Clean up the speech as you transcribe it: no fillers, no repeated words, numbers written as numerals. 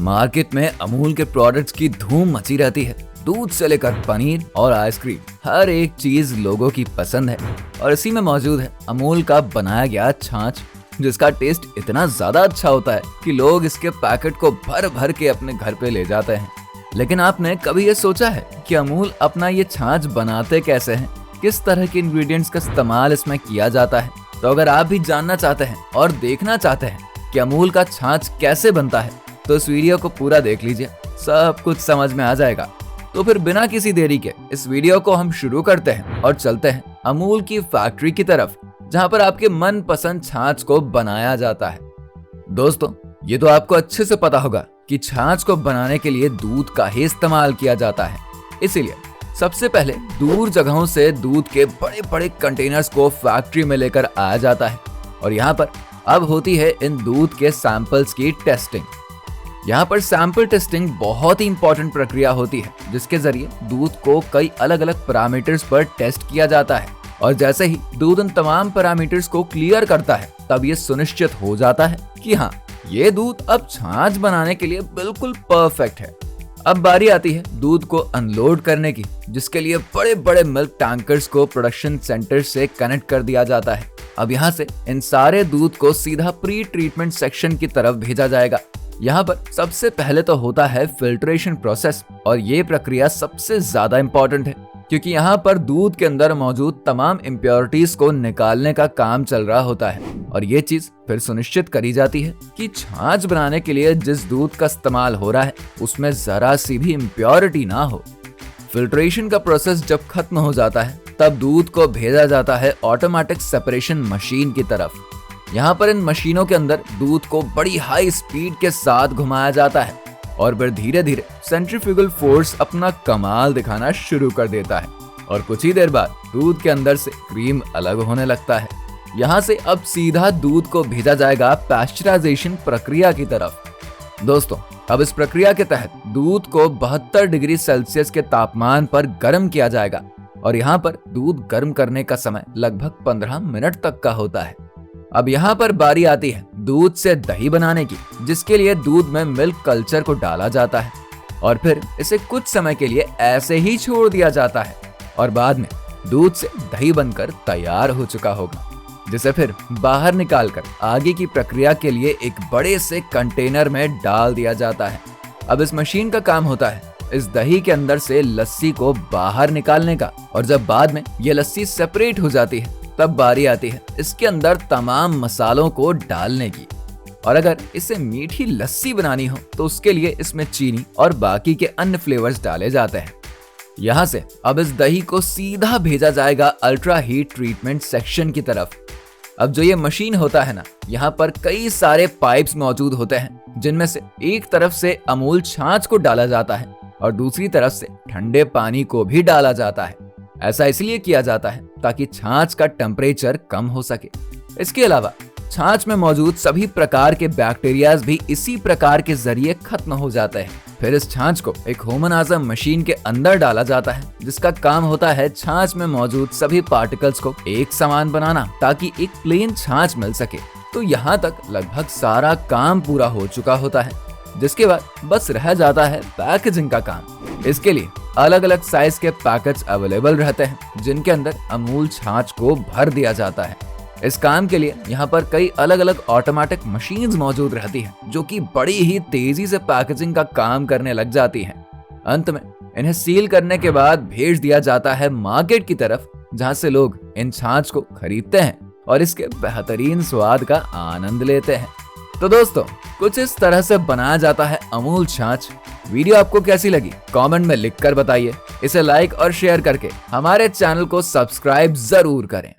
Market में अमूल के products की धूम मची रहती है। दूध से लेकर पनीर और आइसक्रीम, हर एक चीज लोगों की पसंद है और इसी में मौजूद है अमूल का बनाया गया छाछ, जिसका टेस्ट इतना ज्यादा अच्छा होता है कि लोग इसके पैकेट को भर भर के अपने घर पे ले जाते हैं। लेकिन आपने कभी ये सोचा है कि अमूल अपना ये छाछ बनाते कैसे हैं? किस तरह के इंग्रेडिएंट्स का इस्तेमाल इसमें किया जाता है? तो अगर आप भी जानना चाहते हैं और देखना चाहते हैं कि अमूल का छाछ कैसे बनता है, तो इस वीडियो को पूरा देख लीजिए, सब कुछ समझ में आ जाएगा। तो फिर बिना किसी देरी के इस वीडियो को हम शुरू करते हैं और चलते हैं अमूल की फैक्ट्री की तरफ, जहां पर आपके मनपसंद छाछ को बनाया जाता है। दोस्तों, ये तो आपको अच्छे से पता होगा कि छाछ को बनाने के लिए दूध का ही इस्तेमाल किया जाता है। इसीलिए सबसे पहले दूर जगहों से दूध के बड़े बड़े कंटेनर्स को फैक्ट्री में लेकर आया जाता है और यहाँ पर अब होती है इन दूध के सैंपल्स की टेस्टिंग। यहाँ पर सैंपल टेस्टिंग बहुत ही इंपॉर्टेंट प्रक्रिया होती है, जिसके जरिए दूध को कई अलग अलग पैरामीटर्स पर टेस्ट किया जाता है और जैसे ही दूध उन तमाम पैरामीटर्स को क्लियर करता है, तब ये सुनिश्चित हो जाता है कि हाँ, ये दूध अब छाछ बनाने के लिए बिल्कुल परफेक्ट है। अब बारी आती है दूध को अनलोड करने की, जिसके लिए बड़े बड़े मिल्क टैंकर्स को प्रोडक्शन सेंटर से कनेक्ट कर दिया जाता है। अब यहाँ से इन सारे दूध को सीधा प्री ट्रीटमेंट सेक्शन की तरफ भेजा जाएगा। यहाँ पर सबसे पहले तो होता है फिल्ट्रेशन प्रोसेस और ये प्रक्रिया सबसे ज्यादा इम्पोर्टेंट है, क्योंकि यहाँ पर दूध के अंदर मौजूद तमाम इम्प्योरिटीज को निकालने का काम चल रहा होता है और ये चीज फिर सुनिश्चित करी जाती है कि छाछ बनाने के लिए जिस दूध का इस्तेमाल हो रहा है उसमें जरा सी भी इम्प्योरिटी ना हो। फिल्ट्रेशन का प्रोसेस जब खत्म हो जाता है, तब दूध को भेजा जाता है ऑटोमेटिक सेपरेशन मशीन की तरफ। यहाँ पर इन मशीनों के अंदर दूध को बड़ी हाई स्पीड के साथ घुमाया जाता है और फिर धीरे धीरे सेंट्रीफ्यूगल फोर्स अपना कमाल दिखाना शुरू कर देता है और कुछ ही देर बाद दूध के अंदर से क्रीम अलग होने लगता है। यहाँ से अब सीधा दूध को भेजा जाएगा पैस्चराइजेशन प्रक्रिया की तरफ। दोस्तों, अब इस प्रक्रिया के तहत दूध को 72 डिग्री सेल्सियस के तापमान पर गर्म किया जाएगा और यहाँ पर दूध गर्म करने का समय लगभग 15 मिनट तक का होता है। अब यहाँ पर बारी आती है दूध से दही बनाने की, जिसके लिए दूध में मिल्क कल्चर को डाला जाता है और फिर इसे कुछ समय के लिए ऐसे ही छोड़ दिया जाता है और बाद में दूध से दही बनकर तैयार हो चुका होगा, जिसे फिर बाहर निकालकर आगे की प्रक्रिया के लिए एक बड़े से कंटेनर में डाल दिया जाता है। अब इस मशीन का काम होता है इस दही के अंदर से लस्सी को बाहर निकालने का और जब बाद में ये लस्सी सेपरेट हो जाती है, तब बारी आती है इसके अंदर तमाम मसालों को डालने की। और अगर इसे मीठी लस्सी बनानी हो तो उसके लिए इसमें चीनी और बाकी के अन्य फ्लेवर्स डाले जाते हैं। यहाँ से अब इस दही को सीधा भेजा जाएगा अल्ट्रा हीट ट्रीटमेंट सेक्शन की तरफ। अब जो ये मशीन होता है ना, यहाँ पर कई सारे पाइप्स मौजूद होते हैं, जिनमें से एक तरफ से अमूल छाछ को डाला जाता है और दूसरी तरफ से ठंडे पानी को भी डाला जाता है। ऐसा इसलिए किया जाता है ताकि छाछ का टेम्परेचर कम हो सके। इसके अलावा छाछ में मौजूद सभी प्रकार के बैक्टीरियाज भी इसी प्रकार के जरिए खत्म हो जाते हैं। फिर इस छाछ को एक होमोनाइजर मशीन के अंदर डाला जाता है, जिसका काम होता है छाछ में मौजूद सभी पार्टिकल्स को एक समान बनाना ताकि एक प्लेन छाछ मिल सके। तो यहाँ तक लगभग सारा काम पूरा हो चुका होता है, जिसके बाद बस रह जाता है पैकेजिंग का काम। इसके लिए अलग अलग साइज के पैकेट्स अवेलेबल रहते हैं, जिनके अंदर अमूल छाछ को भर दिया जाता है। इस काम के लिए यहाँ पर कई अलग अलग ऑटोमेटिक मशीन्स मौजूद रहती हैं, जो कि बड़ी ही तेजी से पैकेजिंग का काम करने लग जाती हैं। अंत में इन्हें सील करने के बाद भेज दिया जाता है मार्केट की तरफ, जहाँ से लोग इन छाछ को खरीदते हैं और इसके बेहतरीन स्वाद का आनंद लेते हैं। तो दोस्तों, कुछ इस तरह से बनाया जाता है अमूल छाछ। वीडियो आपको कैसी लगी कमेंट में लिखकर बताइए। इसे लाइक और शेयर करके हमारे चैनल को सब्सक्राइब जरूर करें।